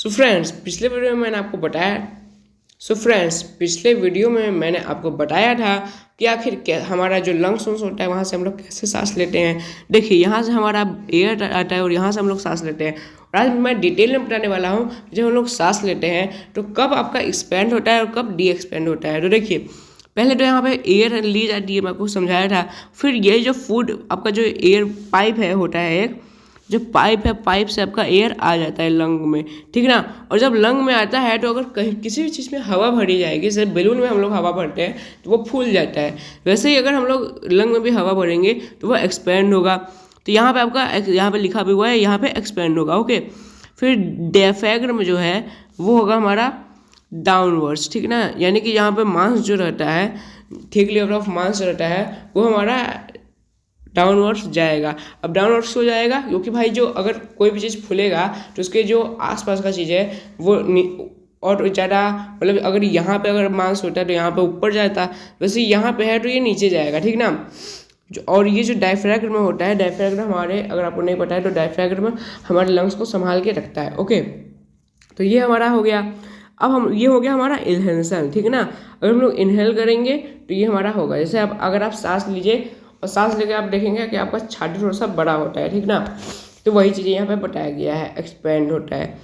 पिछले वीडियो में मैंने आपको बताया था कि आखिर हमारा जो लंग्स होता है वहाँ से हम लोग कैसे सांस लेते हैं। देखिए यहाँ से हमारा एयर आता है और यहाँ से हम लोग सांस लेते हैं। और आज मैं डिटेल में बताने वाला हूँ जब हम लोग सांस लेते हैं तो कब आपका एक्सपेंड होता है और कब डी एक्सपेंड होता है। तो देखिए पहले तो यहाँ पे एयर ली जाती है, मैं आपको समझाया था। फिर ये जो फूड आपका जो एयर पाइप है होता है, एक जो पाइप है, पाइप से आपका एयर आ जाता है लंग में, ठीक ना। और जब लंग में आता है तो अगर कहीं किसी भी चीज़ में हवा भरी जाएगी, जैसे बैलून में हम लोग हवा भरते हैं तो वो फूल जाता है, वैसे ही अगर हम लोग लंग में भी हवा भरेंगे तो वो एक्सपेंड होगा। तो यहाँ पे आपका यहाँ पे लिखा भी हुआ है, यहाँ पे एक्सपेंड होगा। ओके, फिर डायफ्राम जो है वो होगा हमारा डाउनवर्ड्स, ठीक ना। यानी कि यहाँ पे मांस जो रहता है, ठीक लेवल ऑफ मांस रहता है वो हमारा डाउनवर्ड्स जाएगा। अब डाउनवर्ड्स हो जाएगा क्योंकि भाई जो अगर कोई भी चीज़ फूलेगा तो उसके जो आसपास का चीज़ है वो और ज़्यादा, मतलब अगर यहाँ पे अगर मांस होता है तो यहाँ पे ऊपर जाता, वैसे यहाँ पे है तो ये नीचे जाएगा, ठीक ना। और ये जो डायफ्राम होता है, डायफ्राम हमारे, अगर आपको नहीं पता है तो डायफ्राम हमारे लंग्स को संभाल के रखता है। ओके, तो ये हमारा हो गया। अब हम ये हो गया हमारा इनहेलेशन, ठीक है ना। अगर हम लोग इनहेल करेंगे तो ये हमारा होगा, जैसे अब अगर आप सांस लीजिए और सांस लेके आप देखेंगे कि आपका छाती थोड़ा सा बड़ा होता है, ठीक ना। तो वही चीज़ें यहाँ पे बताया गया है, एक्सपेंड होता है।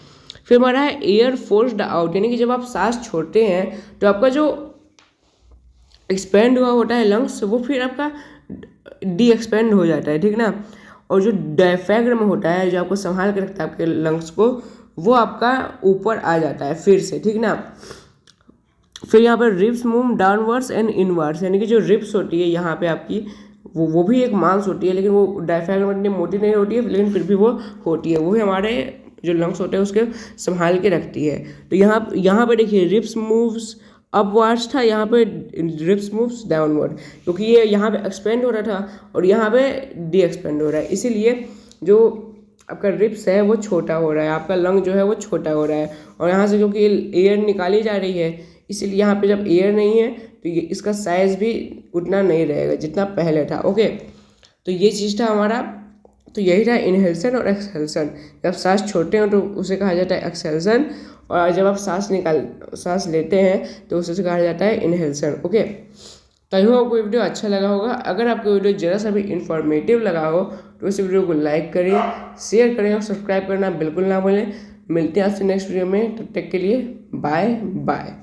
फिर हमारा है एयर फोर्स्ड आउट, यानी कि जब आप सांस छोड़ते हैं तो आपका जो एक्सपेंड हुआ होता है लंग्स, वो फिर आपका डी एक्सपेंड हो जाता है, ठीक ना। और जो डायफ्राम होता है जो आपको संभाल के रखता है आपके लंग्स को, वो आपका ऊपर आ जाता है फिर से, ठीक ना। फिर यहाँ पर ribs move downwards and inwards, यानी कि जो रिब्स होती है यहाँ पे आपकी, वो भी एक मांस होती है, लेकिन वो डायफ्राम इतनी मोटी नहीं होती है, लेकिन फिर भी वो होती है, वो भी हमारे जो लंग्स होते हैं उसके संभाल के रखती है। तो यहाँ पे देखिए रिब्स मूव्स अपवर्ड्स था, यहाँ पे रिब्स मूव्स डाउनवर्ड, क्योंकि ये यहाँ पे एक्सपेंड हो रहा था और यहाँ पे डी एक्सपेंड हो रहा है, इसीलिए जो आपका रिब्स है वो छोटा हो रहा है, आपका लंग जो है वो छोटा हो रहा है। और यहाँ से क्योंकि एयर निकाली जा रही है, इसीलिए यहाँ पे जब एयर नहीं है तो ये इसका साइज भी उतना नहीं रहेगा जितना पहले था। ओके, तो ये चीज़ था हमारा, तो यही था इनहेलेशन और एक्सहेलेशन। जब सांस छोड़ते हैं तो उसे कहा जाता है एक्सहेलेशन, और जब आप सांस लेते हैं तो उसे कहा जाता है इनहेलेशन। ओके, तो आई होप आपको वीडियो अच्छा लगा होगा। अगर आपको वीडियो ज़रा सा भी इंफॉर्मेटिव लगा हो तो इस वीडियो को लाइक करें, शेयर करें और सब्सक्राइब करना बिल्कुल ना भूलें। मिलते हैं आपसे नेक्स्ट वीडियो में, तब तक के लिए बाय बाय।